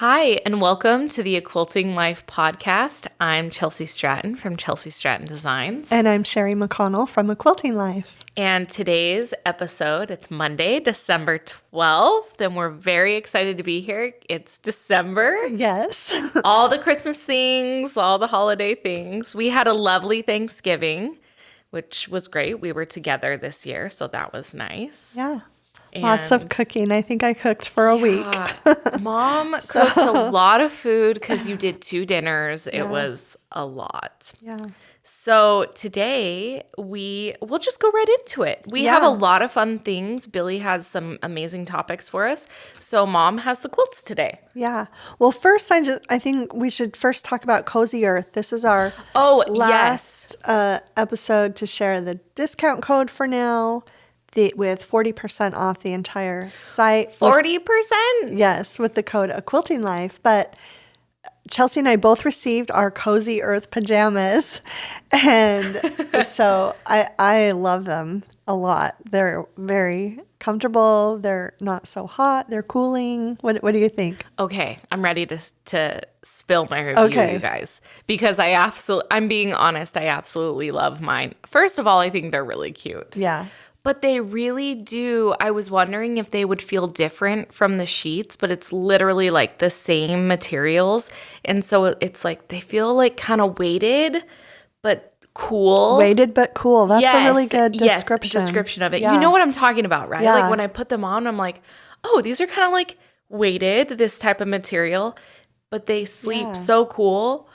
Hi, and welcome to the A Quilting Life podcast. I'm Chelsi Stratton from Chelsi Stratton Designs. And I'm Sherri McConnell from A Quilting Life. And today's episode, it's Monday, December 12th, and we're very excited to be here. It's December. Yes. All the Christmas things, all the holiday things. We had a lovely Thanksgiving, which was great. We were together this year, so that was nice. Yeah. Lots of cooking. I think I cooked for a week. Mom cooked a lot of food because you did 2 dinners. It was a lot. Yeah. So today we'll just go right into it. We have a lot of fun things. Billy has some amazing topics for us. So Mom has the quilts today. Yeah. Well, first, I think we should first talk about Cozy Earth. This is our last episode to share the discount code for now. With 40% off the entire site. 40%? Yes, with the code A Quilting Life. But Chelsi and I both received our Cozy Earth pajamas. And so I love them a lot. They're very comfortable. They're not so hot. They're cooling. What do you think? Okay, I'm ready to spill my review, you guys. Because I'm being honest, I absolutely love mine. First of all, I think they're really cute. Yeah. But they really do. I was wondering if they would feel different from the sheets, but it's literally like the same materials. And so it's like they feel like kind of weighted, but cool. Weighted but cool. That's a really good description of it. Yeah. You know what I'm talking about, right? Yeah. Like when I put them on, I'm like, oh, these are kind of like weighted, this type of material, but they sleep so cool.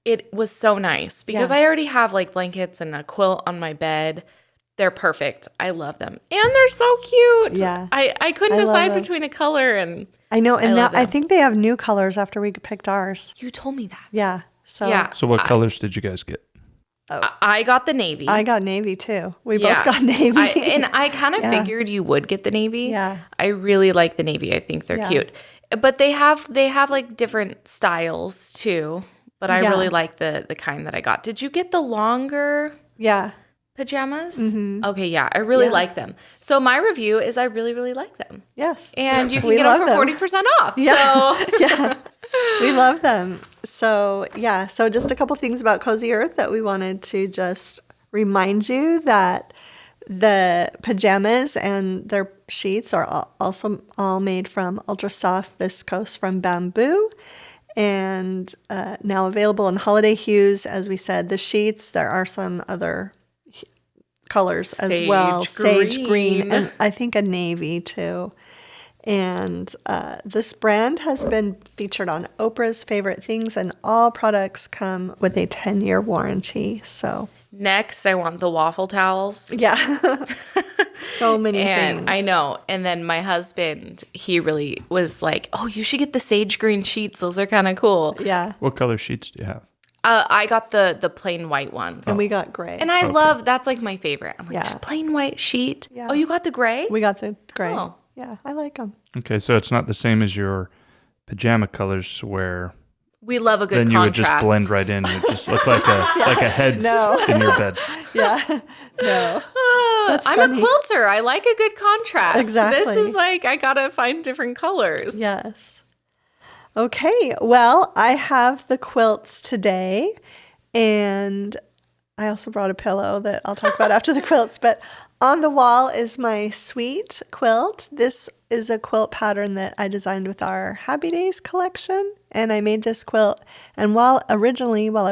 It was so nice because I already have like blankets and a quilt on my bed. They're perfect. I love them. And they're so cute. Yeah. I couldn't decide between a color and I know. And now I think they have new colors after we picked ours. You told me that. Yeah. So what colors did you guys get? I got the navy. I got navy too. We both got navy. I kind of figured you would get the navy. Yeah. I really like the navy. I think they're cute. But they have like different styles too. But I really like the kind that I got. Did you get the longer? Yeah. Pajamas? Mm-hmm. Okay, yeah. I really like them. So my review is I really, really like them. Yes. And you can get them for 40% off. Yeah. So. Yeah. We love them. So, So just a couple things about Cozy Earth that we wanted to just remind you that the pajamas and their sheets are also all made from ultra soft viscose from bamboo. And now available in holiday hues. As we said, the sheets, there are some other colors as well. Sage green, and I think a navy too. And this brand has been featured on Oprah's Favorite Things, and all products come with a 10-year warranty. So next, I want the waffle towels. Yeah. So many things. I know. And then my husband, he really was like, oh, you should get the sage green sheets. Those are kind of cool. Yeah. What color sheets do you have? I got the plain white ones. And we got gray. And I love, that's like my favorite. I'm like, just plain white sheet. Yeah. Oh, you got the gray? We got the gray. Oh. Yeah, I like them. Okay, so it's not the same as your pajama colors where we love a good then contrast. You would just blend right in. It just look like a head in your bed. Yeah. No. I'm funny. A quilter. I like a good contrast. Exactly. This is like, I got to find different colors. Yes. Okay, well, I have the quilts today, and I also brought a pillow that I'll talk about after the quilts, but on the wall is my sweet quilt. This is a quilt pattern that I designed with our Happy Days collection, and I made this quilt, and while I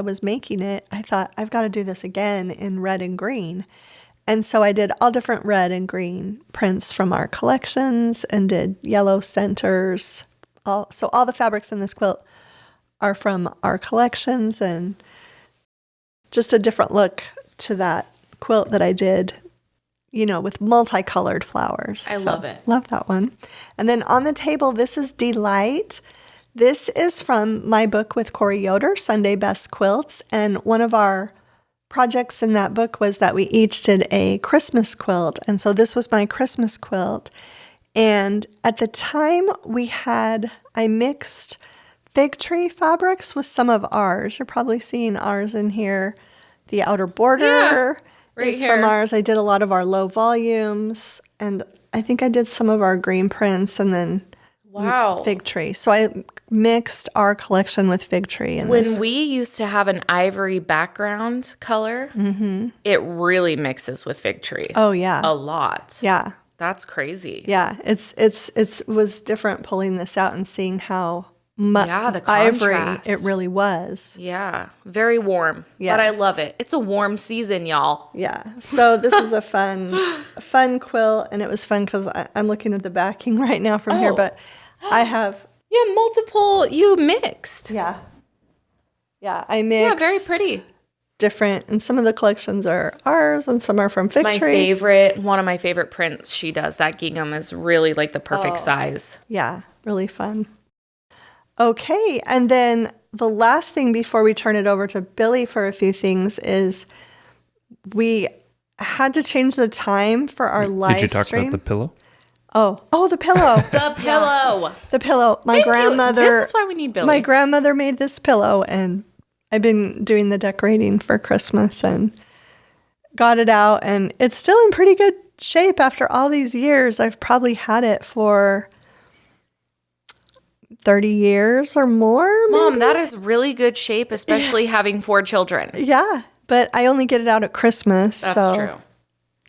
was making it, I thought, I've got to do this again in red and green, and so I did all different red and green prints from our collections and did yellow centers. So all the fabrics in this quilt are from our collections, and just a different look to that quilt that I did, with multicolored flowers. I love it. Love that one. And then on the table, this is Delight. This is from my book with Corey Yoder, Sunday Best Quilts. And one of our projects in that book was that we each did a Christmas quilt. And so this was my Christmas quilt. And at the time I mixed fig tree fabrics with some of ours. You're probably seeing ours in here. The outer border is from ours. I did a lot of our low volumes, and I think I did some of our green prints, and then Wow. fig tree. So I mixed our collection with fig tree. When we used to have an ivory background color, it really mixes with fig tree. Oh, yeah. A lot. Yeah. That's crazy. Yeah. It was different pulling this out and seeing how much the ivory contrast. it really was. Yeah. Very warm. Yes. But I love it. It's a warm season, y'all. Yeah. So this is a fun quilt, and it was fun because I'm looking at the backing right now from here, but I have... You mixed. Yeah. Yeah, I mixed. Yeah, very pretty. Different, and some of the collections are ours, and some are from Fig Tree. One of my favorite prints she does. That gingham is really like the perfect size. Yeah, really fun. Okay, and then the last thing before we turn it over to Billy for a few things is we had to change the time for our live stream. Did you talk about the pillow? Oh, the pillow. The pillow. The pillow. My grandmother. This is why we need Billy. My grandmother made this pillow, and I've been doing the decorating for Christmas and got it out, and it's still in pretty good shape after all these years. I've probably had it for 30 years or more. Mom, maybe? that is really good shape, especially having 4 children. Yeah, but I only get it out at Christmas. That's true.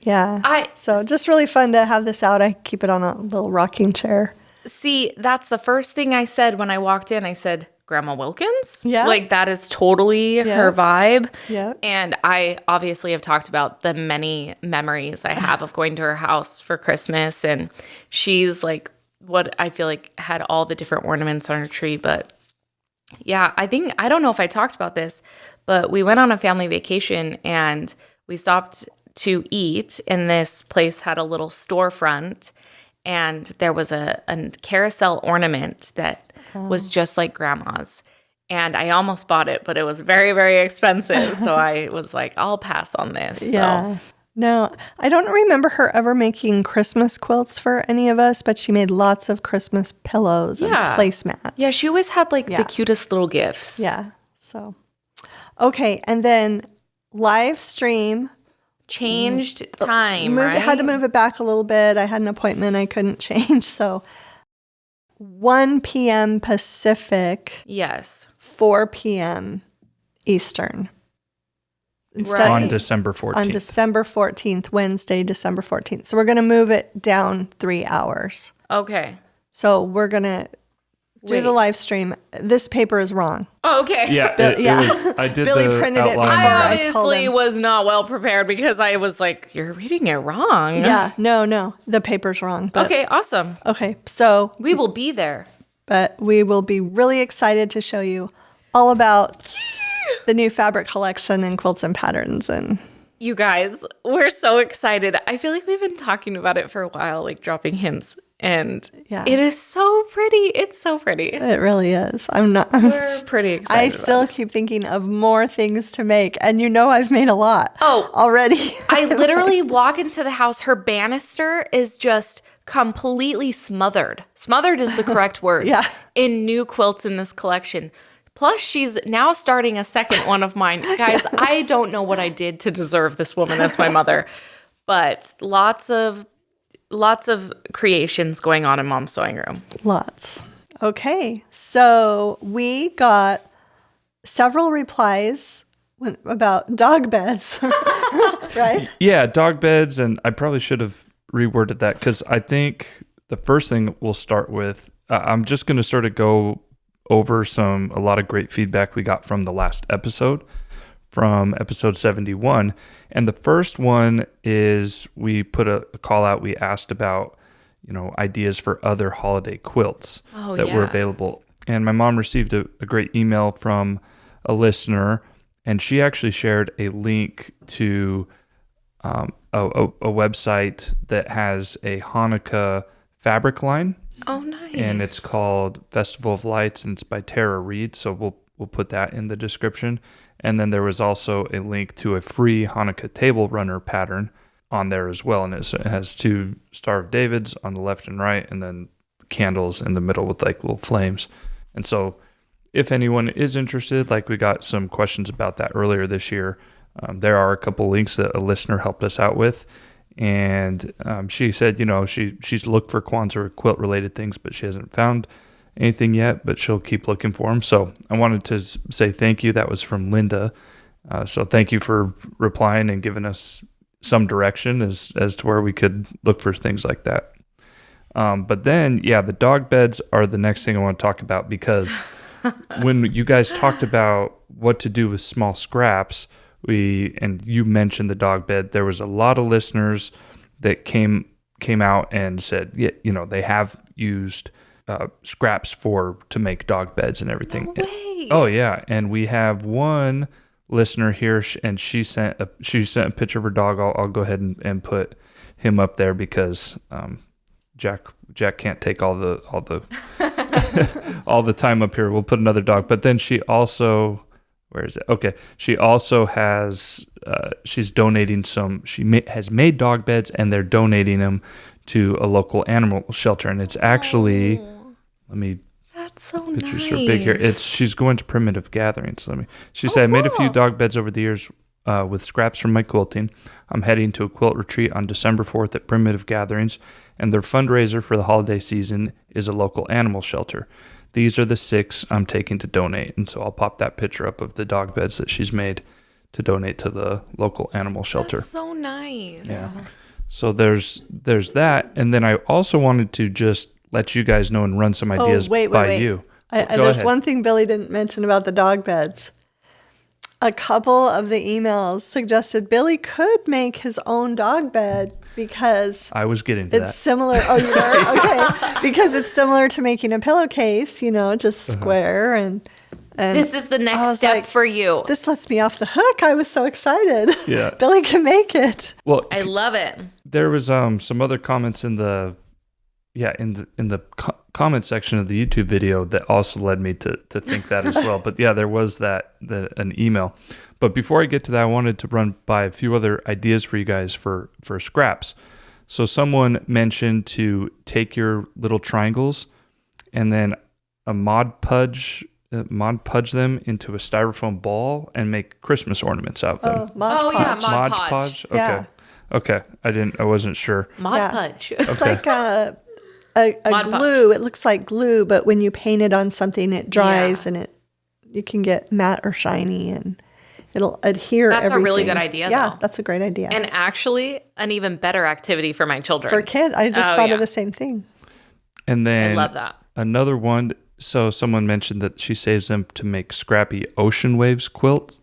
Yeah. So just really fun to have this out. I keep it on a little rocking chair. See, that's the first thing I said when I walked in. I said, Grandma Wilkins? Yeah. Like, that is totally her vibe. Yeah. And I obviously have talked about the many memories I have of going to her house for Christmas. And she's like what I feel like had all the different ornaments on her tree. But yeah, I don't know if I talked about this, but we went on a family vacation and we stopped to eat, and this place had a little storefront, and there was a carousel ornament that was just like Grandma's, and I almost bought it, but it was very, very expensive, so I was like, I'll pass on this. Yeah. So. No, I don't remember her ever making Christmas quilts for any of us, but she made lots of Christmas pillows and placemats. Yeah, she always had like the cutest little gifts. Yeah. So, okay, and then live stream. Changed time, I right? had to move it back a little bit. I had an appointment I couldn't change. So 1 p.m. Pacific. Yes. 4 p.m. Eastern. On December 14th. On December 14th, Wednesday, December 14th. So we're going to move it down 3 hours. Okay. So we're going to do the live stream. This paper is wrong. Oh, okay. Yeah, it was. I did Billy the printed it outline. before I I told obviously him. was not well prepared because I was like, you're reading it wrong. Yeah, no. The paper's wrong. But, Okay, awesome. Okay, so, We will be there. but we will be really excited to show you all about the new fabric collection and quilts and patterns. And You guys, we're so excited. I feel like we've been talking about it for a while, like dropping hints. And it is so pretty. It's so pretty. it really is. We're pretty excited. I still keep thinking of more things to make. And I've made a lot already. I literally walk into the house. Her banister is just completely smothered. Smothered is the correct word. Yeah. In new quilts in this collection. Plus, she's now starting a second one of mine. Guys, I don't know what I did to deserve this woman as my mother. But lots of creations going on in Mom's sewing room. Lots. Okay. So we got several replies about dog beds, right? Yeah, dog beds, and I probably should have reworded that because I think the first thing we'll start with, I'm just going to sort of go over a lot of great feedback we got from the last episode, from episode 71. And the first one is we put a call out. We asked about, ideas for other holiday quilts that were available. And my mom received a great email from a listener, and she actually shared a link to a website that has a Hanukkah fabric line. Oh, nice. And it's called Festival of Lights, and it's by Tara Reid. So we'll put that in the description. And then there was also a link to a free Hanukkah table runner pattern on there as well. And it has 2 Star of Davids on the left and right, and then candles in the middle with like little flames. And so if anyone is interested, like we got some questions about that earlier this year, there are a couple links that a listener helped us out with. And she said, she's looked for Kwanzaa quilt related things, but she hasn't found anything yet, but she'll keep looking for them. So I wanted to say thank you. That was from Linda. So thank you for replying and giving us some direction as to where we could look for things like that. But then, the dog beds are the next thing I want to talk about, because when you guys talked about what to do with small scraps, and you mentioned the dog bed, there was a lot of listeners that came out and said, they have used scraps to make dog beds and everything. No way. Oh yeah, and we have one listener here, and she sent a picture of her dog. I'll go ahead and put him up there, because Jack can't take all the all the time up here. We'll put another dog. But then she also, where is it? Okay, she also has she's donating some. She has made dog beds, and they're donating them to a local animal shelter. And it's actually, let me. That's so pictures nice. are big here. She's going to primitive gatherings. She said, I made a few dog beds over the years with scraps from my quilting. I'm heading to a quilt retreat on December 4th at primitive gatherings, and their fundraiser for the holiday season is a local animal shelter. These are the 6 I'm taking to donate. And so I'll pop that picture up of the dog beds that she's made to donate to the local animal shelter. That's so nice. Yeah. So there's that. And then I also wanted to just let you guys know and run some ideas by you. There's ahead. One thing Billy didn't mention about the dog beds. A couple of the emails suggested Billy could make his own dog bed, because I was getting to it's similar. Oh, you were? Okay. Because it's similar to making a pillowcase, just square and this is the next step for you. This lets me off the hook. I was so excited. Yeah. Billy can make it. Well, I love it. There was some other comments in the comment section of the YouTube video that also led me to think that as well. But there was an email. But before I get to that, I wanted to run by a few other ideas for you guys for scraps. So someone mentioned to take your little triangles and then Mod Podge them into a styrofoam ball and make Christmas ornaments out of them. Mod Podge. Mod Podge. Okay. Yeah. Okay. I wasn't sure. Mod Podge. It's like a glue. Podge. It looks like glue, but when you paint it on something, it dries and you can get matte or shiny, and it'll adhere. That's everything. A really good idea. Yeah, though. That's a great idea. And actually, an even better activity for my children. For kids, I just thought of the same thing. And then I love that. Another one. So someone mentioned that she saves them to make scrappy ocean wave quilts.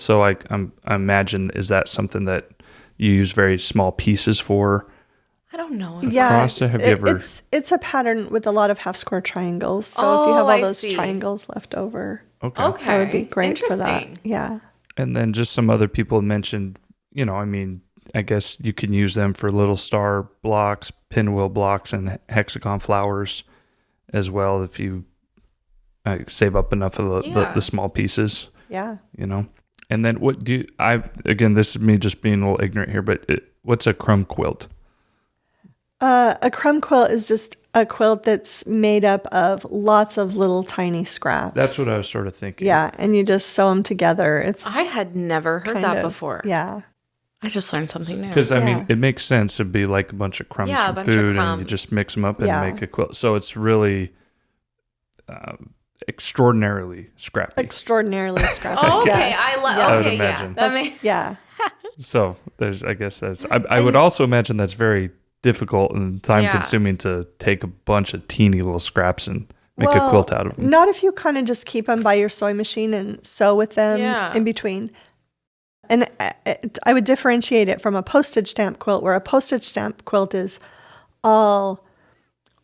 So I imagine, is that something that you use very small pieces for? I don't know. Have you ever? It's a pattern with a lot of half square triangles. So if you have all those triangles left over, okay, that would be great for that. Yeah. And then just some other people mentioned, I guess you can use them for little star blocks, pinwheel blocks, and hexagon flowers as well, if you save up enough of the small pieces. Yeah. And then again, this is me just being a little ignorant here, but what's a crumb quilt? A crumb quilt is just a quilt that's made up of lots of little tiny scraps. That's what I was sort of thinking. Yeah, and you just sew them together. I had never heard that before. Yeah. I just learned something new. Because, it makes sense. It'd be like a bunch of crumbs from food, and you just mix them up and make a quilt. So it's really extraordinarily scrappy. Extraordinarily scrappy. Oh, okay. Yes. I would imagine. Yeah. So I would also imagine that's very difficult and time consuming to take a bunch of teeny little scraps and make a quilt out of them. Not if you kind of just keep them by your sewing machine and sew with them in between. And I would differentiate it from a postage stamp quilt, where a postage stamp quilt is all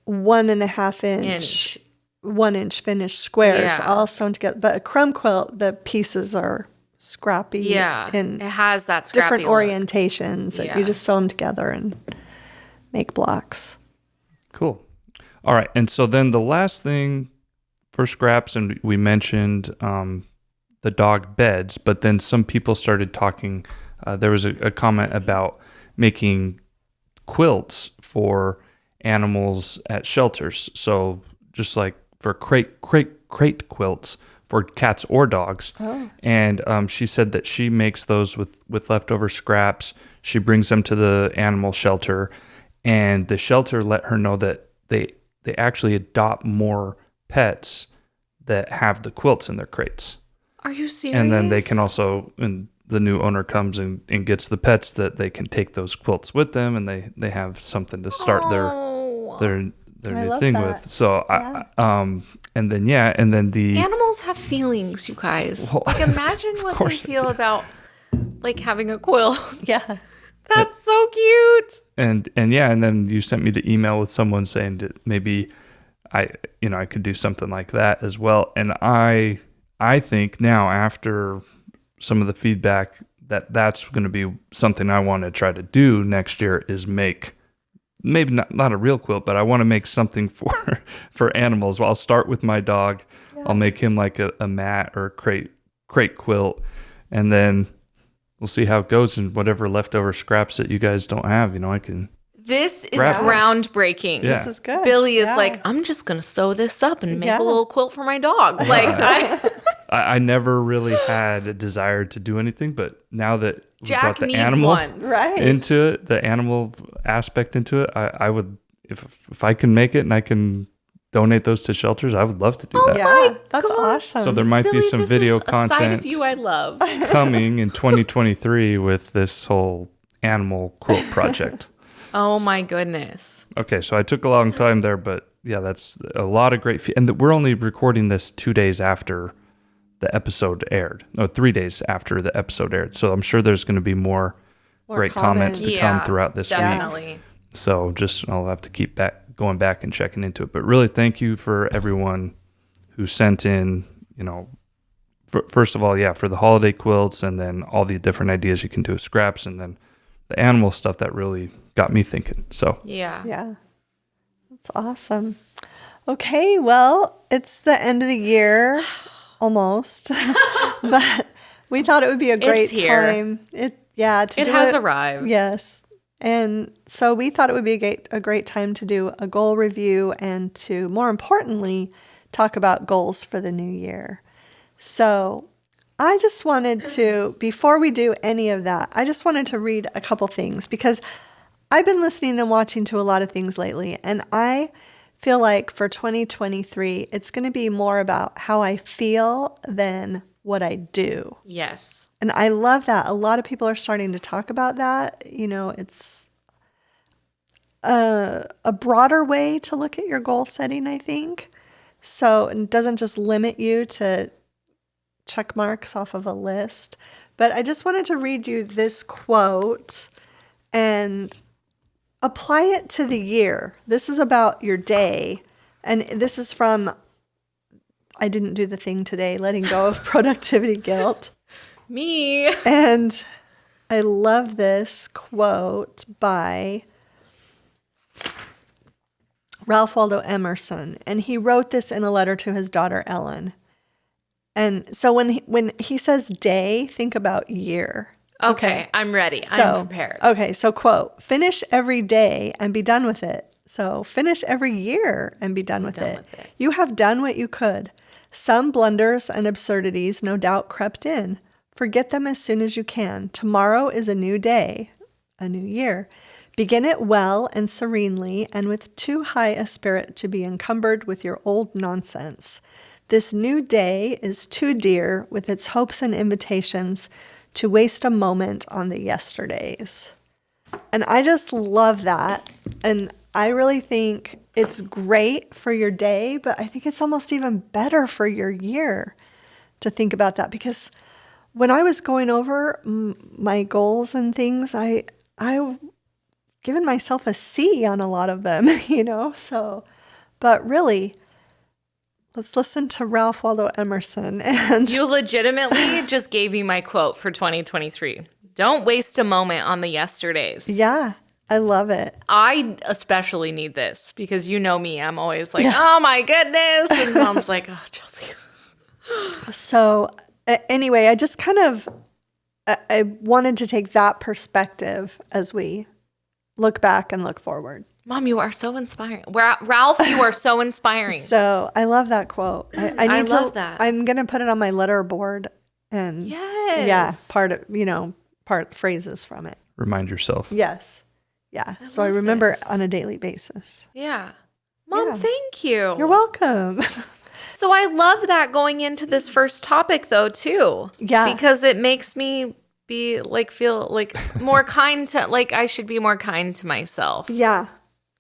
1.5 inch, 1 inch finished squares, all sewn together. But a crumb quilt, the pieces are scrappy. Yeah, and it has that scrappy different look. orientations. Yeah. You just sew them together and make blocks. Cool. All right. And so then the last thing for scraps, and we mentioned the dog beds, but then some people started talking. There was a comment about making quilts for animals at shelters. So just like for crate quilts for cats or dogs. Oh. And she said that she makes those with leftover scraps. She brings them to the animal shelter, and the shelter let her know that they actually adopt more pets that have the quilts in their crates. Are you serious? And then they can also, and the new owner comes and gets the pets, that they can take those quilts with them, and they have something to start their new thing with. So and then the animals have feelings, you guys. Well, like imagine what they feel about like having a quilt. Yeah. That's so cute. And then you sent me the email with someone saying that maybe I could do something like that as well. And I think now, after some of the feedback, that's going to be something I want to try to do next year, is make maybe not a real quilt, but I want to make something for animals. Well, I'll start with my dog. Yeah. I'll make him like a mat or crate quilt, and then we'll see how it goes, and whatever leftover scraps that you guys don't have, I can. This is groundbreaking. Yeah. This is good. Billy is like, I'm just going to sew this up and make a little quilt for my dog. Like, I never really had a desire to do anything, but now that we Jack brought the needs animal one. into it, the animal aspect into it, I would, if I can make it and I can donate those to shelters, I would love to do that. Yeah, that's awesome. So there might Billy, be some video content a side of you I love. coming in 2023 with this whole animal quilt project. Oh my goodness. Okay, so I took a long time there, but yeah, that's a lot of great and we're only recording this 2 days after the episode aired. No, 3 days after the episode aired. So I'm sure there's going to be more great comments to come throughout this definitely. week. So I'll have to keep going back and checking into it. But really, thank you for everyone who sent in, first of all, for the holiday quilts, and then all the different ideas you can do with scraps, and then the animal stuff that really got me thinking. So yeah, that's awesome. Okay, well, it's the end of the year almost, but we thought it would be a great time. It has arrived. Yes. And so we thought it would be a great time to do a goal review, and to, more importantly, talk about goals for the new year. So I just wanted to, before we do any of that, I just wanted to read a couple things, because I've been listening and watching to a lot of things lately, and I feel like for 2023, it's going to be more about how I feel than what I do. Yes. And I love that. A lot of people are starting to talk about that. It's a broader way to look at your goal setting, I think. So it doesn't just limit you to check marks off of a list. But I just wanted to read you this quote and apply it to the year. This is about your day. And this is from I Didn't Do the Thing Today, Letting Go of Productivity Guilt. Me. And I love this quote by Ralph Waldo Emerson. And he wrote this in a letter to his daughter, Ellen. And so when he says day, think about year. Okay, I'm ready. I'm prepared. Okay, so quote, finish every day and be done with it. So finish every year and be done with it. You have done what you could. Some blunders and absurdities no doubt crept in. Forget them as soon as you can. Tomorrow is a new day, a new year. Begin it well and serenely, and with too high a spirit to be encumbered with your old nonsense. This new day is too dear, with its hopes and invitations, to waste a moment on the yesterdays. And I just love that. And I really think it's great for your day, but I think it's almost even better for your year to think about that, because when I was going over my goals and things, I given myself a C on a lot of them, so, but really, let's listen to Ralph Waldo Emerson. And you legitimately just gave me my quote for 2023. Don't waste a moment on the yesterdays. Yeah, I love it. I especially need this, because you know me. I'm always like, oh my goodness. And Mom's like, oh, Chelsi. So anyway, I just I wanted to take that perspective as we look back and look forward. Mom, you are so inspiring. Ralph, you are so inspiring. So I love that quote. I love that. I'm going to put it on my letter board and part phrases from it. Remind yourself. Yes. Yeah. So I remember it on a daily basis. Yeah. Mom, thank you. You're welcome. So I love that going into this first topic though too. Yeah. Because it makes me feel like more kind to, like I should be more kind to myself. Yeah.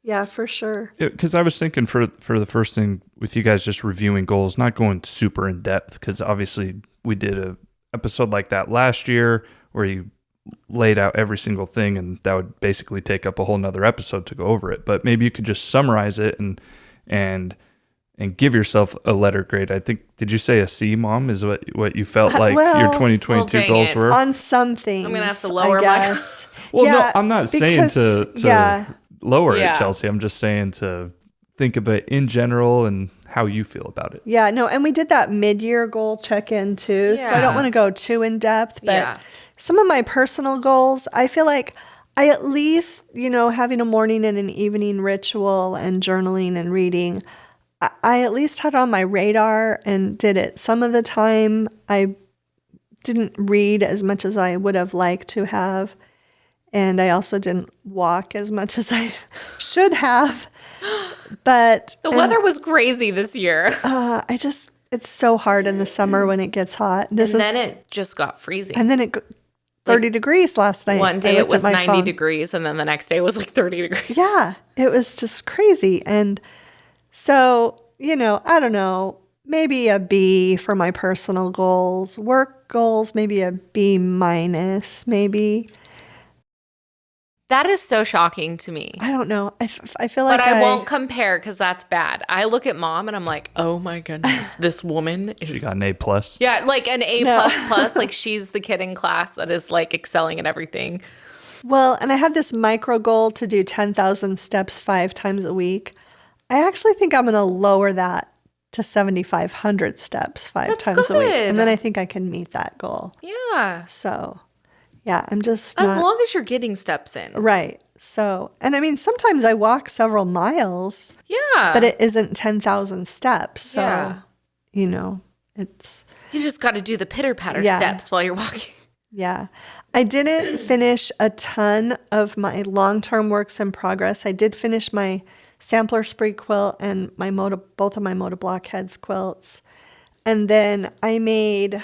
Yeah, for sure. Because I was thinking for the first thing with you guys just reviewing goals, not going super in depth, because obviously we did a episode like that last year where you laid out every single thing, and that would basically take up a whole nother episode to go over it. But maybe you could just summarize it and give yourself a letter grade. I think, did you say a C, Mom, is what you felt like your 2022 goals were? On some things. I'm going to have to lower my... Well, no, I'm not saying to lower it, Chelsea. I'm just saying to think of it in general and how you feel about it. Yeah, no, and we did that mid-year goal check-in too, so I don't want to go too in depth, but some of my personal goals, I feel like I at least, having a morning and an evening ritual and journaling and reading, I at least had on my radar and did it. Some of the time I didn't read as much as I would have liked to have. And I also didn't walk as much as I should have. But the weather was crazy this year. It's so hard in the summer when it gets hot. Then it just got freezing. And then 30 degrees last night. One day it was 90 degrees, and then the next day it was like 30 degrees. Yeah, it was just crazy. And so, I don't know, maybe a B for my personal goals. Work goals, maybe a B minus, maybe. That is so shocking to me. I don't know. I feel like But I won't compare because that's bad. I look at Mom and I'm like, oh my goodness, this woman is... She got an A+. Yeah, like an A++. Like she's the kid in class that is like excelling at everything. Well, and I had this micro goal to do 10,000 steps 5 times a week. I actually think I'm going to lower that to 7,500 steps 5 times a week. And then I think I can meet that goal. Yeah. So... yeah, I'm just as long as you're getting steps in. Right. So, and I mean, sometimes I walk several miles. Yeah. But it isn't 10,000 steps. So, it's... you just got to do the pitter-patter steps while you're walking. Yeah. I didn't finish a ton of my long-term works in progress. I did finish my sampler spree quilt and both of my Moda Blockheads quilts. And then I made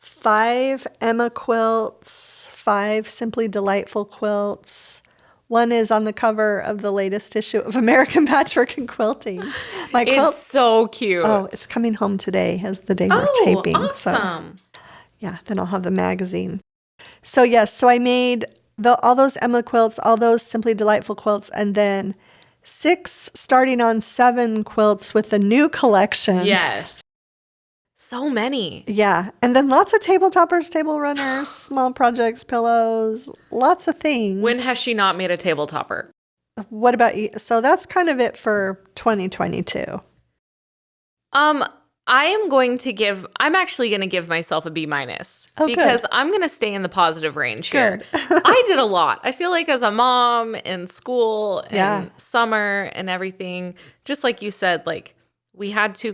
5 Emma quilts, 5 Simply Delightful quilts. One is on the cover of the latest issue of American Patchwork and Quilting. My quilt, it's so cute. Oh, it's coming home today as the day we're taping. Awesome. So, yeah, then I'll have the magazine. So, yes, so I made all those Emma quilts, all those Simply Delightful quilts, and then 6 starting on 7 quilts with the new collection. Yes. So many. Yeah. And then lots of table toppers, table runners, small projects, pillows, lots of things. When has she not made a table topper? What about you? So that's kind of it for 2022. I'm actually going to give myself a B minus because good. I'm going to stay in the positive range here. Good. I did a lot. I feel like as a mom in school and summer and everything, just like you said, like we had 2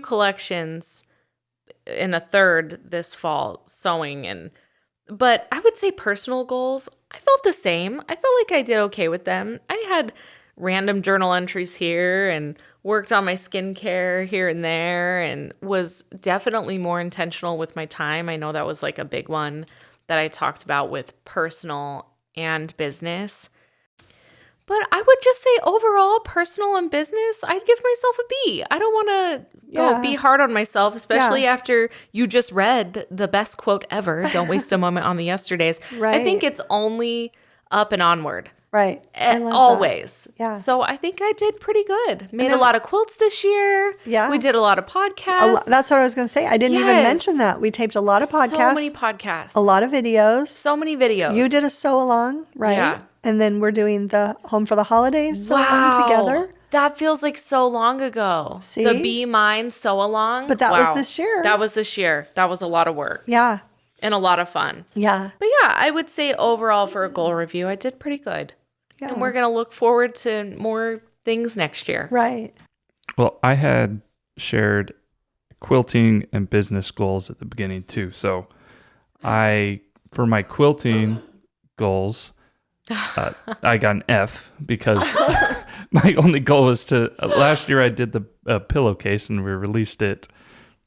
collections in a third this fall sewing but I would say personal goals, I felt the same. I felt like I did okay with them. I had random journal entries here and worked on my skincare here and there and was definitely more intentional with my time. I know that was like a big one that I talked about with personal and business. But I would just say overall, personal and business, I'd give myself a B. I don't want to be hard on myself, especially after you just read the best quote ever, don't waste a moment on the yesterdays. Right. I think it's only up and onward. Right. Always. That. Yeah. So I think I did pretty good. Made a lot of quilts this year. Yeah. We did a lot of podcasts. That's what I was going to say. I didn't even mention that. We taped a lot of podcasts. So many podcasts. A lot of videos. So many videos. You did a sew along, right? Yeah. And then we're doing the Home for the Holidays sew along together. That feels like so long ago. See? The Be Mine sew along. But that was this year. That was this year. That was a lot of work. Yeah. And a lot of fun. Yeah. But yeah, I would say overall for a goal review, I did pretty good. And we're going to look forward to more things next year. Right. Well, I had shared quilting and business goals at the beginning too. So for my quilting goals, I got an F because my only goal was last year I did the pillowcase and we released it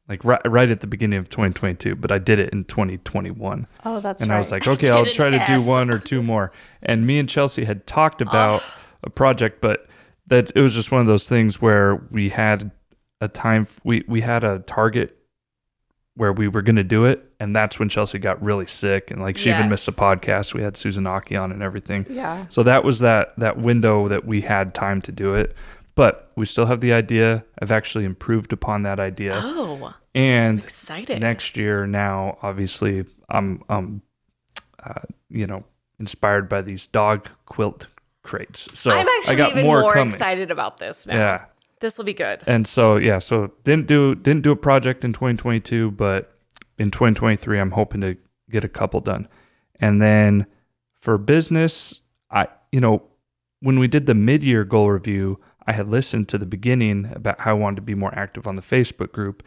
like right at the beginning of 2022, but I did it in 2021. Oh, that's and right. I was like, okay, I'll try to do one or two more. And me and Chelsi had talked about a project, but that it was just one of those things where we had a time, we had a target where we were going to do it. And that's when Chelsi got really sick. And like she even missed a podcast. We had Susan Aki on and everything. Yeah. So that was that window that we had time to do it. But we still have the idea. I've actually improved upon that idea. Oh, and I'm excited. Next year now, obviously, I'm inspired by these dog quilt crates. So I'm actually I got even more more coming. excited about this now. Yeah. This will be good. And so didn't do a project in 2022, but in 2023 I'm hoping to get a couple done. And then for business, when we did the mid-year goal review, I had listened to the beginning about how I wanted to be more active on the Facebook group,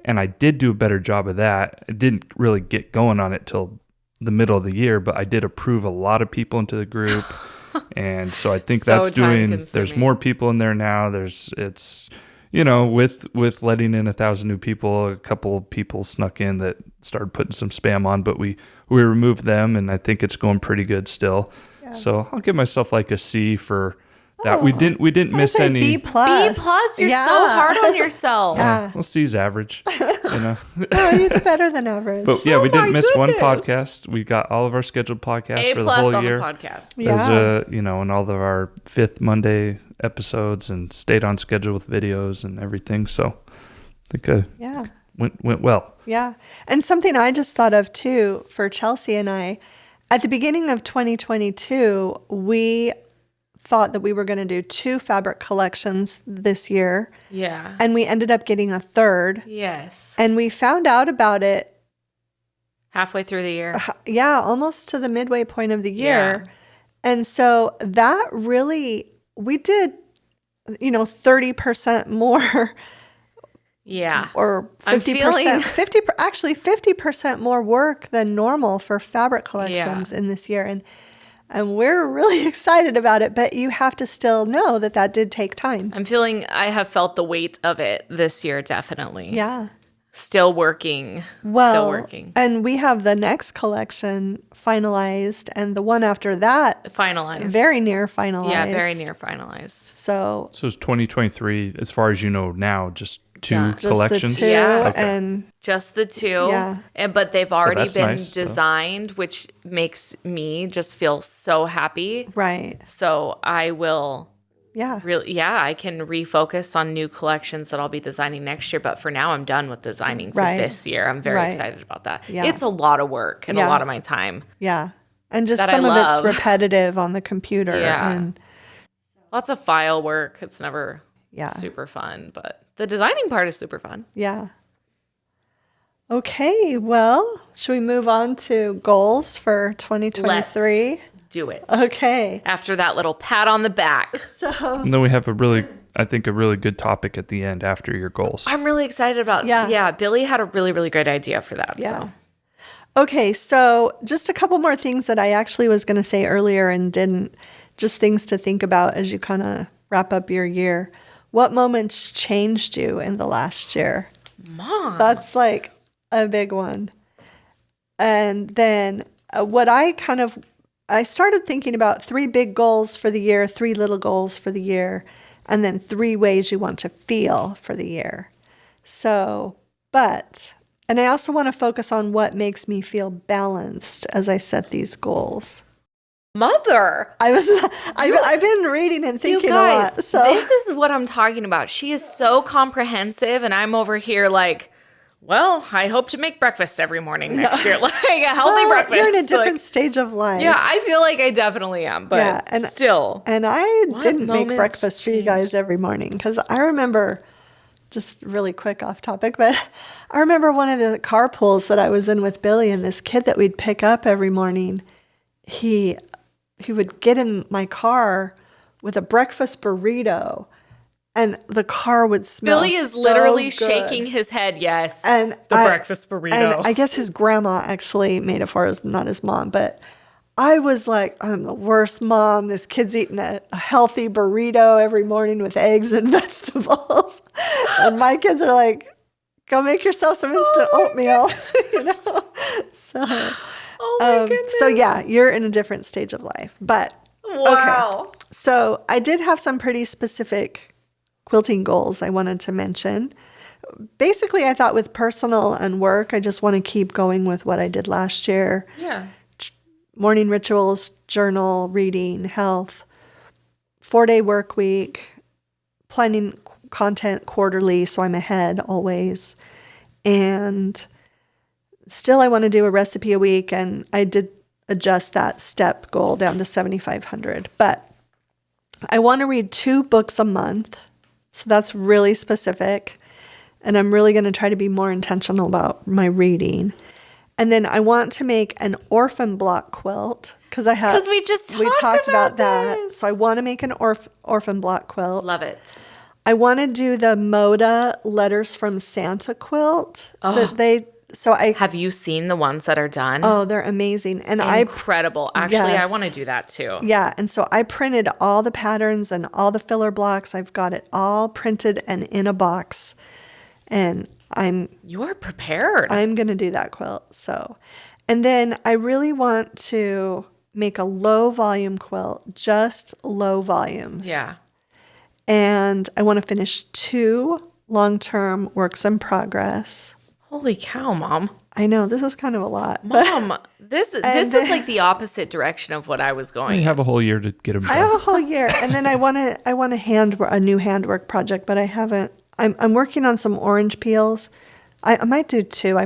and I did do a better job of that. I didn't really get going on it till the middle of the year, but I did approve a lot of people into the group. And so I think So that's doing, time-consuming. there's more people in there now. With letting in 1,000 new people, a couple of people snuck in that started putting some spam on, but we removed them, and I think it's going pretty good still. Yeah. So I'll give myself like a C for that. We didn't miss any. B plus. B plus. You're so hard on yourself. Yeah. Well, C's average. No, you do better than average. But yeah, we didn't miss one goodness. podcast. We got all of our scheduled podcasts A for the plus whole on year. the podcast. Yeah. And all of our 5th Monday episodes, and stayed on schedule with videos and everything. So I think went well. Yeah. And something I just thought of too for Chelsi and I, at the beginning of 2022, we thought that we were going to do 2 fabric collections this year. Yeah. And we ended up getting a 3rd. Yes. And we found out about it, Halfway through the year. almost to the midway point of the year. Yeah. And so that really, we did, 30% more. Yeah. Or I'm 50%, 50% more work than normal for fabric collections in this year. And we're really excited about it, but you have to still know that did take time. I have felt the weight of it this year, definitely. Yeah. Still working. And we have the next collection finalized, and the one after that Finalized. very near finalized. Yeah, very near finalized. So it's 2023, as far as you know now, just 2 Yeah. just collections. the 2 Yeah. Okay. and Just the 2. Yeah. But they've already that's been nice, so. designed, which makes me just feel so happy. right. So I will Yeah. I can refocus on new collections that I'll be designing next year. But for now, I'm done with designing for Right. this year. I'm very Right. excited about that. Yeah. It's a lot of work and Yeah. a lot of my time. Yeah. And just That some I of love. it's repetitive on the computer. Yeah. And Lots of file work. It's never Yeah. super fun, but the designing part is super fun. yeah. Okay. Well, should we move on to goals for 2023? Do it. Okay. After that little pat on the back. So And then we have a really good topic at the end after your goals. I'm really excited about Yeah. Billy had a really, really great idea for that. Yeah. So Okay, so just a couple more things that I actually was going to say earlier and didn't, just things to think about as you kind of wrap up your year. What moments changed you in the last year? Mom. That's like a big one. And then what I started thinking about 3 big goals for the year, 3 little goals for the year, and then 3 ways you want to feel for the year. So, and I also want to focus on what makes me feel balanced as I set these goals. Mother. I've been reading and thinking You guys, a lot. So this is what I'm talking about. She is so comprehensive, and I'm over here like, well, I hope to make breakfast every morning next year. Like a healthy breakfast. You're in a different Like, stage of life. yeah, I feel like I definitely am, but Yeah, and- still. And I didn't make moments breakfast for you guys every morning because I remember, just really quick off topic, but I remember one of the carpools that I was in with Billy and this kid that we'd pick up every morning. He he would get in my car with a breakfast burrito, and the car would smell Billy is so literally good. shaking his head. Yes. And the breakfast burrito. And I guess his grandma actually made it for us, not his mom. But I was like, I'm the worst mom. This kid's eating a healthy burrito every morning with eggs and vegetables. And my kids are like, go make yourself some instant oatmeal. So, oh my goodness. so yeah, you're in a different stage of life. But wow. Okay. So I did have some pretty specific quilting goals I wanted to mention. Basically, I thought with personal and work, I just want to keep going with what I did last year. Yeah. Morning rituals, journal, reading, health, 4-day work week, planning content quarterly so I'm ahead always. And still I want to do a recipe a week, and I did adjust that step goal down to 7,500. But I want to read 2 books a month. So that's really specific. And I'm really going to try to be more intentional about my reading. And then I want to make an orphan block quilt because we just talked about that. this. So I want to make an orphan block quilt. Love it. I want to do the Moda Letters from Santa quilt. Have you seen the ones that are done? Oh, they're amazing. And incredible. Actually, Yes. I want to do that too. Yeah, and so I printed all the patterns and all the filler blocks. I've got it all printed and in a box. And You're prepared. I'm going to do that quilt. So, and then I really want to make a low volume quilt, just low volumes. Yeah. And I want to finish 2 long-term works in progress. Holy cow, Mom. I know this is kind of a lot. Mom, this is like the opposite direction of what I was going. You have a whole year to get them I have a whole year, and then I want a new handwork project, but I haven't. I'm working on some orange peels. I might do 2.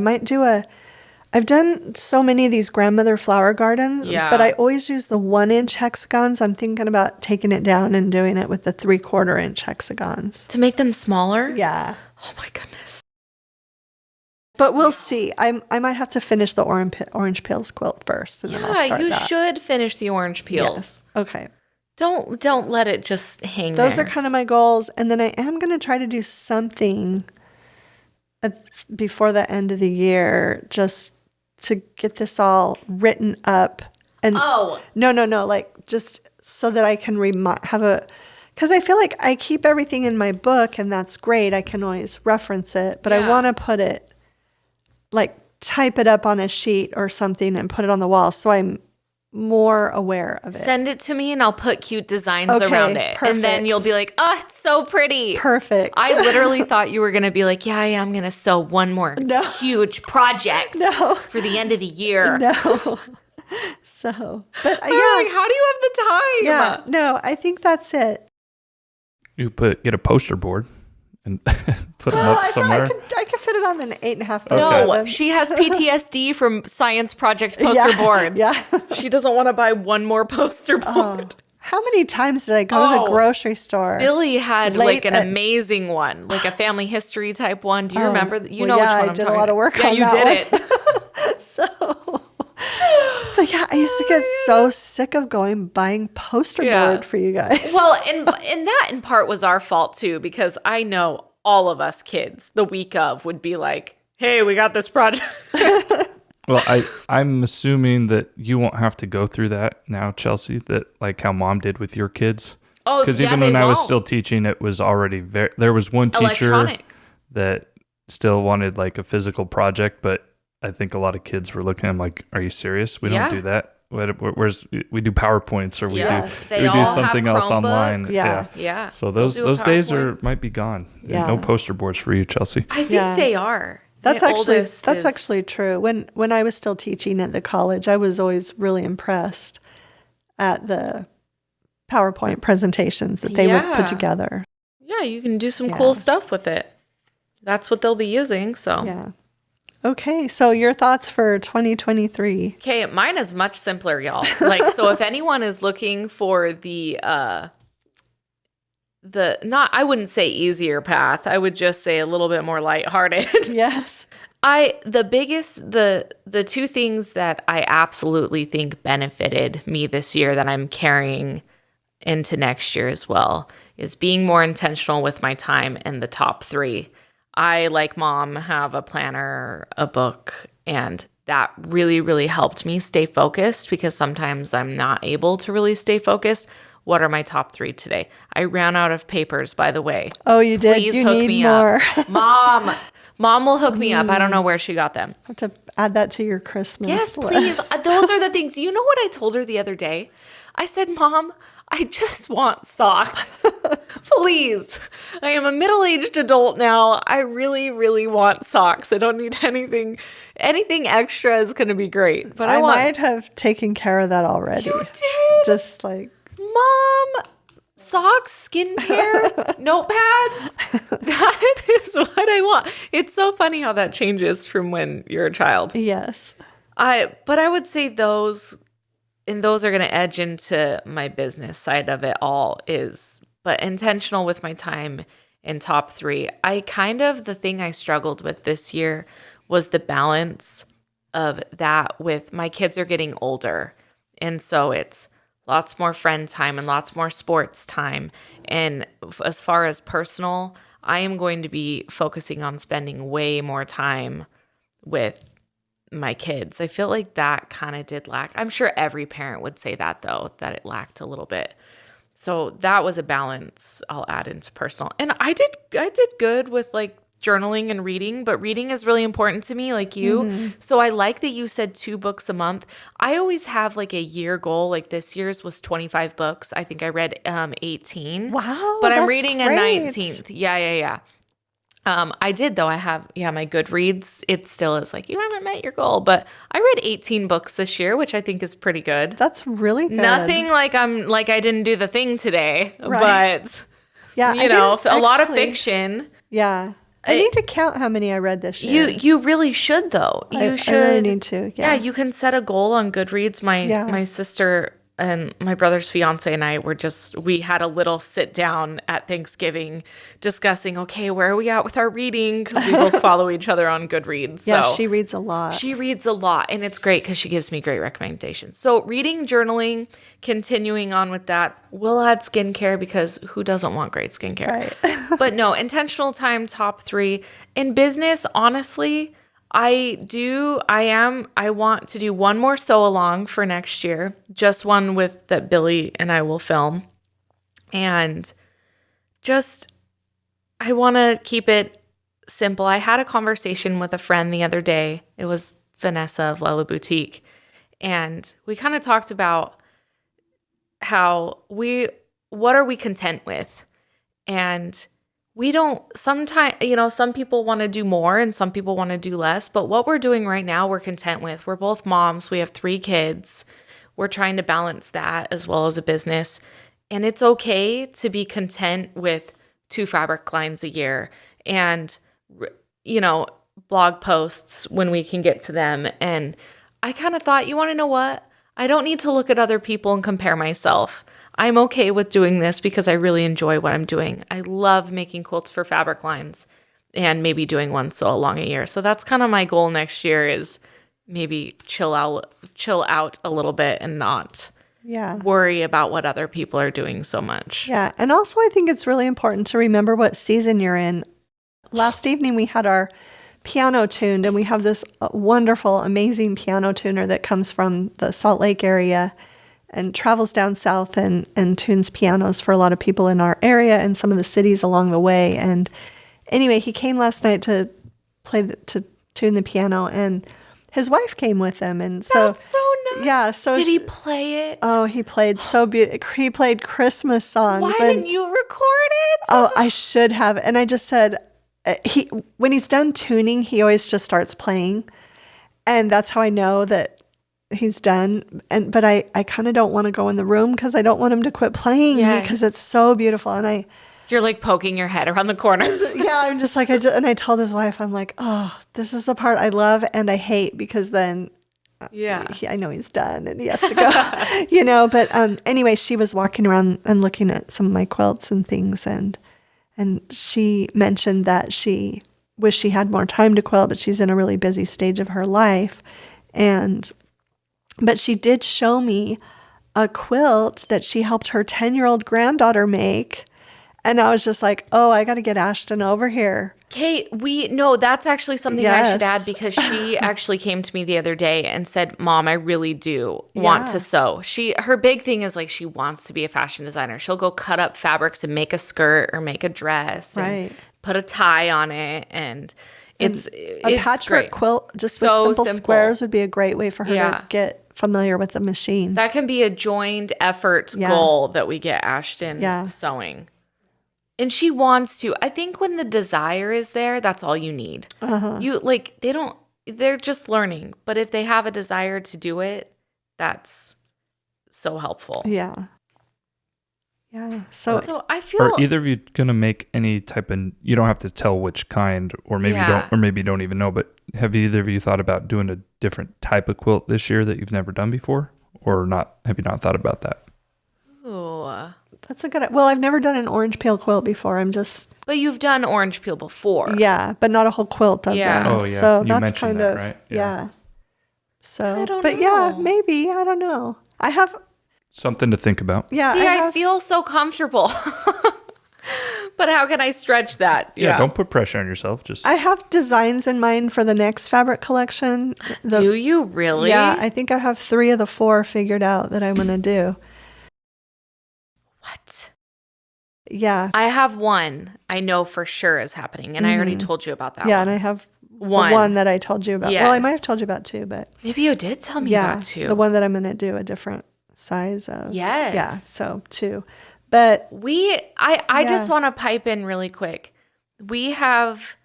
I've done so many of these grandmother flower gardens, but I always use the 1-inch hexagons. I'm thinking about taking it down and doing it with the 3/4-inch hexagons. To make them smaller? Yeah. Oh my goodness. But we'll see. I might have to finish the orange peels quilt first, and then I'll start you that. should finish the orange peels. Yes. Okay. Don't let it just hang Those there. are kind of my goals. And then I am going to try to do something before the end of the year just to get this all written up. And Oh. No. Like just so that I can because I feel like I keep everything in my book, and that's great. I can always reference it. But I want to put it, like type it up on a sheet or something and put it on the wall so I'm more aware of it. Send it to me and I'll put cute designs around it. Perfect. And then you'll be like, oh, it's so pretty. Perfect. I literally thought you were going to be like, yeah, I am going to sew one more huge project for the end of the year. No. So, but I'm like, how do you have the time? Yeah, no, I think that's it. You get a poster board and put them up somewhere. I could fit it on an 8.5 by No, 11. she has PTSD from science project poster boards. Yeah. She doesn't want to buy one more poster board. How many times did I go to the grocery store? Billy had Late like an amazing one, like a family history type one. Do you remember? You know well, which yeah, one I'm I did talking a lot of work on you that did one. it. So, but yeah, I used to get so sick of buying poster board for you guys. Well, and that in part was our fault too, because I know all of us kids the week of would be like, hey, we got this project. Well, I'm assuming that you won't have to go through that now, Chelsea, that like how Mom did with your kids. Oh, because even when I was still teaching, it was already there was one teacher that still wanted like a physical project, but I think a lot of kids were looking at him like, are you serious? We don't do that. We do PowerPoints or we do something else online. Yeah. So those days might be gone. Yeah. No poster boards for you, Chelsea. I think they are. That's actually true. When I was still teaching at the college, I was always really impressed at the PowerPoint presentations that they would put together. Yeah, you can do some cool stuff with it. That's what they'll be using. So yeah. Okay, so your thoughts for 2023? Okay, mine is much simpler, y'all. Like, so if anyone is looking for I wouldn't say easier path, I would just say a little bit more lighthearted. Yes. The two things that I absolutely think benefited me this year that I'm carrying into next year as well is being more intentional with my time, and the top three. I, like mom, have a planner, a book, and that really, really helped me stay focused because sometimes I'm not able to really stay focused. What are my top three today? I ran out of papers, by the way. Oh, you did? Please you hook need me more. up. Mom will hook me up. I don't know where she got them. Have to add that to your Christmas Yes, list. please. Those are the things. You know what I told her the other day? I said, Mom, I just want socks. Please. I am a middle-aged adult now. I really, really want socks. I don't need anything. Anything extra is going to be great. But I might have taken care of that already. You did? Just like, Mom, socks, skincare, notepads. That is what I want. It's so funny how that changes from when you're a child. yes. But I would say those are going to edge into my business side of it all but intentional with my time in top three. The thing I struggled with this year was the balance of that with my kids are getting older. And so it's lots more friend time and lots more sports time. And as far as personal, I am going to be focusing on spending way more time with my kids. I feel like that kind of did lack. I'm sure every parent would say that though, that it lacked a little bit. So that was a balance I'll add into personal. And I did good with like journaling and reading, but reading is really important to me, like you. Mm-hmm. So I like that you said 2 books a month. I always have like a year goal. Like this year's was 25 books. I think I read 18. Wow. But I'm reading great. A 19th. Yeah. I did though. I have, my Goodreads. It still is like, you haven't met your goal, but I read 18 books this year, which I think is pretty good. That's really good. Nothing like I didn't do the thing today, right. But yeah, a lot of fiction. Yeah. I need to count how many I read this year. You really should though. I really need to. Yeah. You can set a goal on Goodreads. My sister and my brother's fiance and I we had a little sit down at Thanksgiving discussing, okay, where are we at with our reading? Because we both follow each other on Goodreads. Yeah, so she reads a lot. She reads a lot, and it's great because she gives me great recommendations. So reading, journaling, continuing on with that. We'll add skincare because who doesn't want great skincare? Right. But no, intentional time, top 3. In business, honestly, I want to do one more sew along for next year, just one that Billy and I will film. And I want to keep it simple. I had a conversation with a friend the other day. It was Vanessa of Lella Boutique. And we kind of talked about what are we content with? And we don't sometimes, some people want to do more and some people want to do less. But what we're doing right now, we're content with. We're both moms. We have 3 kids. We're trying to balance that as well as a business. And it's okay to be content with 2 fabric lines a year and, blog posts when we can get to them. And I kind of thought, you want to know what? I don't need to look at other people and compare myself. I'm okay with doing this because I really enjoy what I'm doing. I love making quilts for fabric lines and maybe doing one sew along a year. So that's kind of my goal next year is maybe chill out a little bit and not worry about what other people are doing so much. Yeah. And also I think it's really important to remember what season you're in. Last evening we had our piano tuned and we have this wonderful, amazing piano tuner that comes from the Salt Lake area and travels down south and tunes pianos for a lot of people in our area and some of the cities along the way. And anyway, he came last night to tune the piano, and his wife came with him. And so that's so nice. Yeah. So did he play it? Oh, he played so beautiful. He played Christmas songs. Why didn't you record it? Oh, I should have. And I just said, when he's done tuning, he always just starts playing, and that's how I know that he's done. But I kind of don't want to go in the room because I don't want him to quit playing because it's so beautiful. And you're like poking your head around the corner. I'm just like, and I told his wife, I'm like, oh, this is the part I love and I hate because then I know he's done and he has to go, But anyway, she was walking around and looking at some of my quilts and things, and she mentioned that she wish she had more time to quilt, but she's in a really busy stage of her life. But she did show me a quilt that she helped her 10-year-old granddaughter make. And I was just like, oh, I got to get Ashton over here. Kate, that's actually something I should add, because she actually came to me the other day and said, Mom, I really do want to sew. Her big thing is like, she wants to be a fashion designer. She'll go cut up fabrics and make a skirt or make a dress and put a tie on it. And it's a patchwork great. Quilt just with simple squares would be a great way for her to get familiar with the machine. That can be a joined effort goal that we get Ashton sewing. And she wants to. I think when the desire is there, that's all you need. They're just learning. But if they have a desire to do it, that's so helpful. Yeah. Yeah. So I feel. Are either of you going to make any type of, you don't have to tell which kind, or maybe you don't even know, but have either of you thought about doing a different type of quilt this year that you've never done before? Or not? Have you not thought about that? Ooh. That's a good. Well, I've never done an orange peel quilt before. But you've done orange peel before. Yeah, but not a whole quilt of them. Oh yeah. So you that's kind of right? Yeah. So, I don't but know. Yeah, maybe I don't know. I have something to think about. Yeah. See, I feel so comfortable. But how can I stretch that? Yeah, don't put pressure on yourself. I have designs in mind for the next fabric collection. Do you really? Yeah, I think I have 3 of the 4 figured out that I want to do. What? Yeah. I have one I know for sure is happening, and I already told you about that one. Yeah, and I have the one that I told you about. Yes. Well, I might have told you about 2, but... Maybe you did tell me about 2. The one that I'm going to do a different size of. Yes. Yeah, so 2. But... I just want to pipe in really quick. We have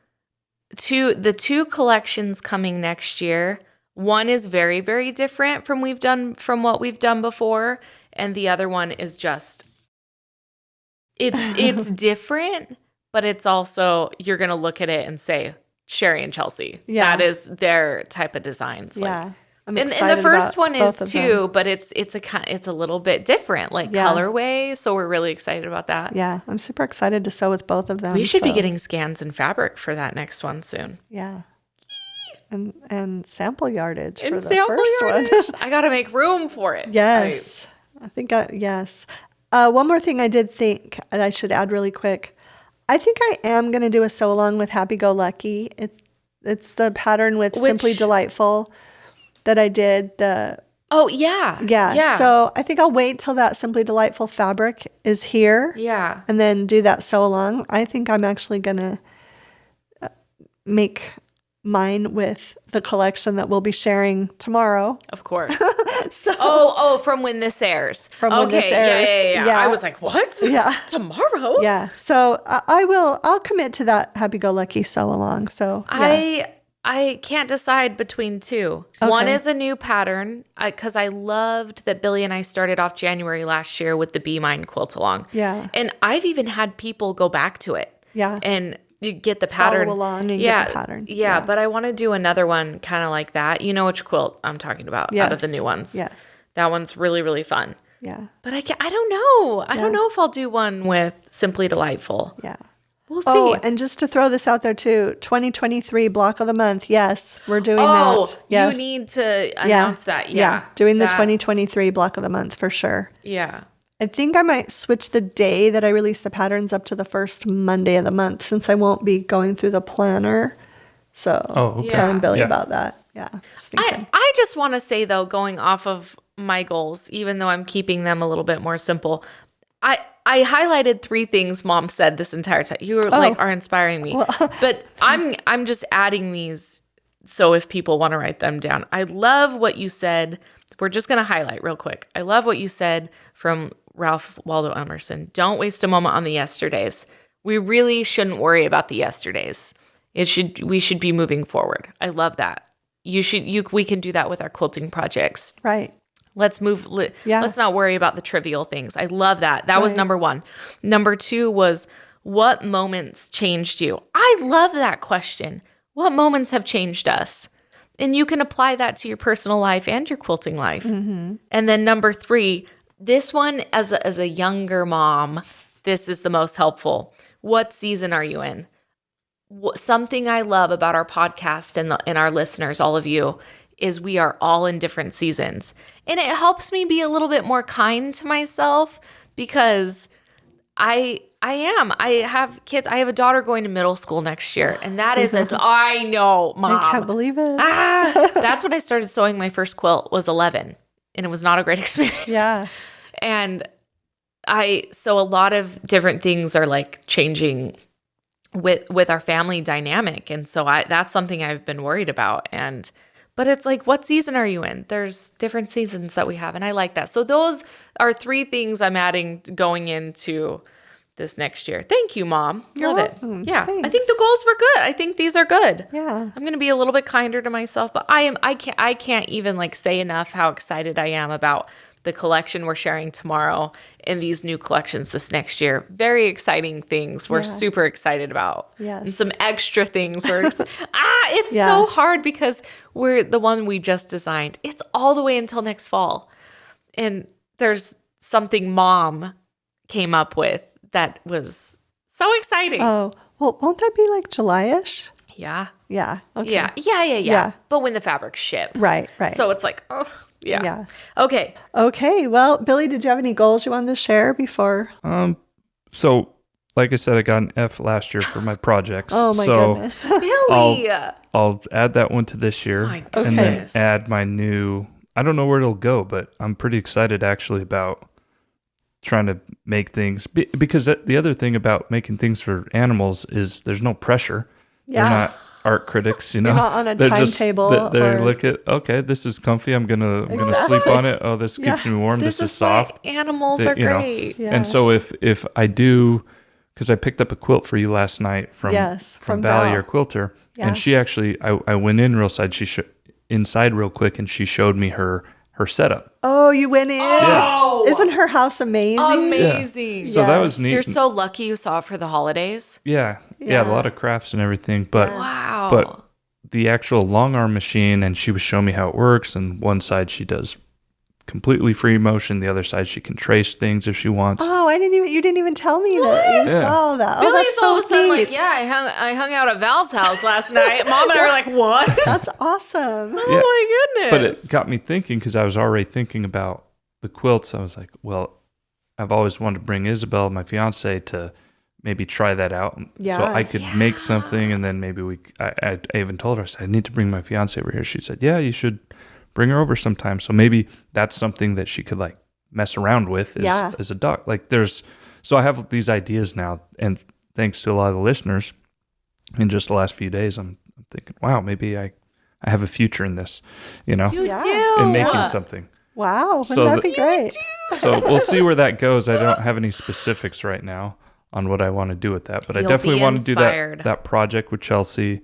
the 2 collections coming next year. One is very, very different from what we've done before, and the other one is just... It's different, but it's also, you're going to look at it and say, Sherri and Chelsi. Yeah. That is their type of designs. Yeah. I'm and excited the first about one is both of too, them. but it's a little bit different, colorway. So we're really excited about that. Yeah. I'm super excited to sew with both of them. We should be getting scans and fabric for that next one soon. Yeah. And sample yardage for the first one. I got to make room for it. Yes. Yes. One more thing I did think that I should add really quick. I think I am going to do a sew along with Happy Go Lucky. It's the pattern with Simply Delightful that I did. Oh, yeah. Yeah. So I think I'll wait till that Simply Delightful fabric is here. Yeah. And then do that sew along. I think I'm actually going to make mine with the collection that we'll be sharing tomorrow. Of course. From when this airs. When this airs. Yeah. I was like, what? Yeah. Tomorrow? Yeah. So I'll commit to that Happy Go Lucky sew along. So yeah. I can't decide between 2. Okay. One is a new pattern because I loved that Billy and I started off January last year with the Be Mine quilt along. Yeah. And I've even had people go back to it. Yeah. And you get the pattern. Follow along and get the pattern. Yeah, but I want to do another one kind of like that. You know which quilt I'm talking about out of the new ones. Yes. That one's really, really fun. Yeah. But I don't know. I don't know if I'll do one with Simply Delightful. Yeah. We'll see. Oh, and just to throw this out there too, 2023 block of the month. Yes, we're doing that. Yes. You need to announce that. Yeah. Doing the 2023 block of the month for sure. Yeah. I think I might switch the day that I release the patterns up to the first Monday of the month since I won't be going through the planner. So telling Billy about that. Yeah. I just want to say though, going off of my goals, even though I'm keeping them a little bit more simple, I highlighted 3 things Mom said this entire time. You are inspiring me. Well, but I'm just adding these so if people want to write them down. I love what you said. We're just going to highlight real quick. I love what you said from Ralph Waldo Emerson. Don't waste a moment on the yesterdays. We really shouldn't worry about the yesterdays. We should be moving forward. I love that. We can do that with our quilting projects. Right. Let's move. Let's not worry about the trivial things. I love that. That was number 1. Number 2 was, what moments changed you? I love that question. What moments have changed us? And you can apply that to your personal life and your quilting life. Mm-hmm. And then number 3, this one as a younger mom, this is the most helpful. What season are you in? something I love about our podcast and our listeners, all of you, is we are all in different seasons. And it helps me be a little bit more kind to myself because I have kids. I have a daughter going to middle school next year. And that is I know, Mom. I can't believe it. That's when I started sewing my first quilt, was 11. And it was not a great experience. Yeah. And so a lot of different things are like changing with our family dynamic. And so that's something I've been worried about. But it's like, what season are you in? There's different seasons that we have. And I like that. So those are 3 things I'm adding going into this next year. Thank you, Mom. You're Love welcome. it. Yeah. Thanks. I think the goals were good. I think these are good. Yeah. I'm going to be a little bit kinder to myself, but I can't even like say enough how excited I am about the collection we're sharing tomorrow and these new collections this next year. Very exciting things we're super excited about. Yes. And some extra things we're it's so hard because we're the one we just designed. It's all the way until next fall. And there's something Mom came up with that was so exciting. Oh, well, won't that be like July-ish? Yeah. Yeah. Okay. Yeah. But when the fabrics ship. Right. So it's like, oh, yeah. Yeah. Okay. Well, Billy, did you have any goals you wanted to share before? So like I said, I got an F last year for my projects. Oh my goodness. Billy. I'll add that one to this year. My and then goodness. add my new, I don't know where it'll go, but I'm pretty excited actually about trying to make things because the other thing about making things for animals is there's no pressure. Yeah. They're not art critics, you know. You're not on a They're timetable. They look at, okay, this is comfy. I'm gonna sleep on it. Oh, this keeps me warm. This is soft. Animals are great. Yeah. And so if I do, because I picked up a quilt for you last night from from Valley, Val. your quilter, Yeah. and she actually, I went in inside real quick, and she showed me her setup. Oh, you went in? Oh, Isn't her house amazing? amazing. So that was neat. You're so lucky you saw it for the holidays. Yeah, a lot of crafts and everything, but Wow. but the actual long arm machine, and she was showing me how it works. And one side she does completely free motion, the other side she can trace things if she wants. Oh, you didn't even tell me that you saw that. Oh, Billy's that's so all of a sudden neat. like, I hung out at Val's house last night. Mom and I were like, what? That's awesome. Oh my goodness. But it got me thinking, because I was already thinking about the quilts. I was like, well, I've always wanted to bring Isabel, my fiance, to maybe try that out. Yeah. So I could make something, and then maybe I even told her, I said, I need to bring my fiance over here. She said, yeah, you should bring her over sometime. So maybe that's something that she could like mess around with as a dog. Like so I have these ideas now, and thanks to a lot of the listeners in just the last few days, I'm thinking, wow, maybe I have a future in this, You do. in making something. Wow. Wouldn't that be great? So we'll see where that goes. I don't have any specifics right now on what I want to do with that, but I definitely want to do that project with Chelsi,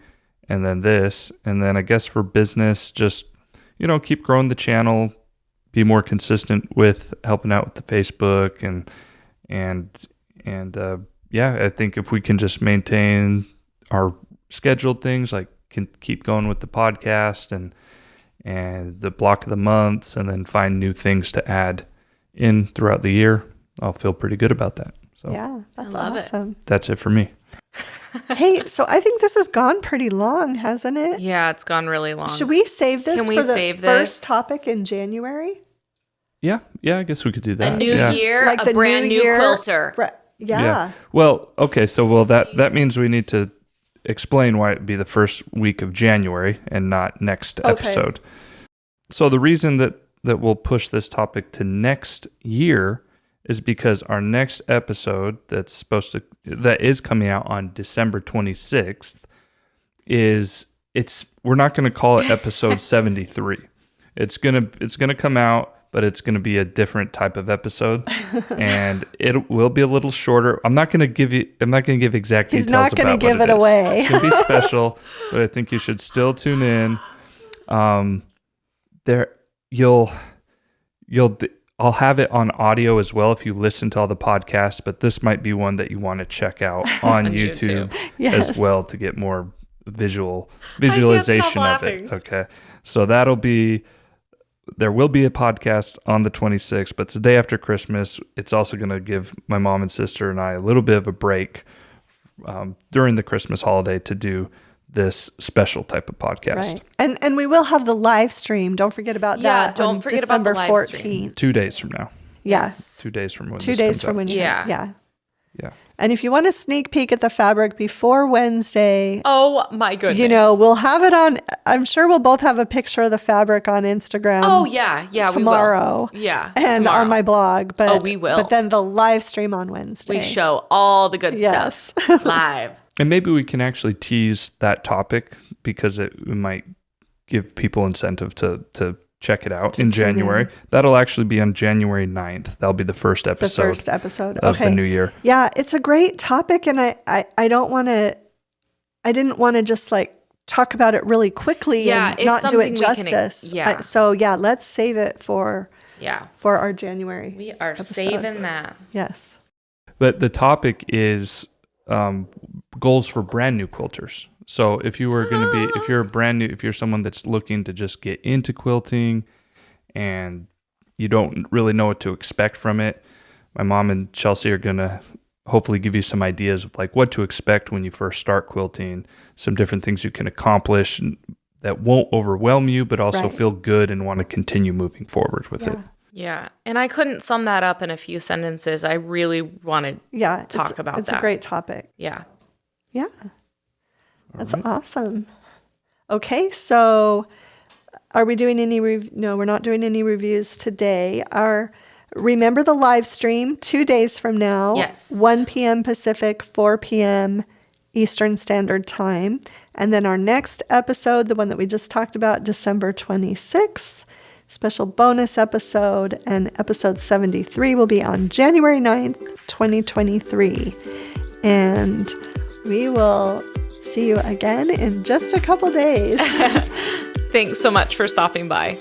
and then this, and then I guess for business, just, keep growing the channel, be more consistent with helping out with the Facebook, and I think if we can just maintain our scheduled things, like can keep going with the podcast and the block of the months, and then find new things to add in throughout the year, I'll feel pretty good about that. So Yeah, that's I love awesome. that's it for me. Hey, so I think this has gone pretty long, hasn't it? Yeah, it's gone really long. Should we save this Can we for the save first this? topic in January? Yeah, I guess we could do that. A new yeah. year, Like a the brand new new year, quilter. Yeah. Well, okay, so that means we need to explain why it'd be the first week of January and not next episode. So the reason that we'll push this topic to next year is because our next episode that is coming out on December 26th we're not going to call it episode 73. It's going to come out, but it's going to be a different type of episode, and it will be a little shorter. I'm not going to give exact details. He's not going to give it is. away. It's going to be special, but I think you should still tune in. I'll have it on audio as well if you listen to all the podcasts, but this might be one that you want to check out on YouTube Yes. as well to get more visualization of it. Okay. So there will be a podcast on the 26th, but it's the day after Christmas. It's also going to give my mom and sister and I a little bit of a break during the Christmas holiday to do this special type of podcast. Right. And we will have the live stream. Don't forget about that. Don't forget about the live stream. 2 days from now. Yes. 2 days from when 2 days from when you Yeah. And if you want a sneak peek at the fabric before Wednesday, oh my goodness, we'll have it on. I'm sure we'll both have a picture of the fabric on Instagram. Oh yeah, tomorrow. We will. Yeah, and tomorrow. on my blog. But we will. But then the live stream on Wednesday. We show all the good stuff live. And maybe we can actually tease that topic because it might give people incentive to check it out in January. That'll actually be on January 9th. That'll be the first episode. Of the new year. Yeah, it's a great topic, and I didn't want to just like talk about it really quickly and not do it justice. So let's save it for our January. We are episode. saving that. Yes. But the topic is goals for brand new quilters. So if you were going to be, if you're someone that's looking to just get into quilting and you don't really know what to expect from it, my mom and Chelsi are going to hopefully give you some ideas of like what to expect when you first start quilting, some different things you can accomplish that won't overwhelm you, but also feel good and want to continue moving forward with it. Yeah. And I couldn't sum that up in a few sentences. I really wanted to talk about that. It's a great topic. Yeah. Yeah. That's awesome. Okay, so are we doing any no, we're not doing any reviews today. Remember the live stream 2 days from now. Yes. 1 p.m. Pacific, 4 p.m. Eastern Standard Time. And then our next episode, the one that we just talked about, December 26th, special bonus episode, and episode 73 will be on January 9th, 2023. And we will see you again in just a couple days. Thanks so much for stopping by.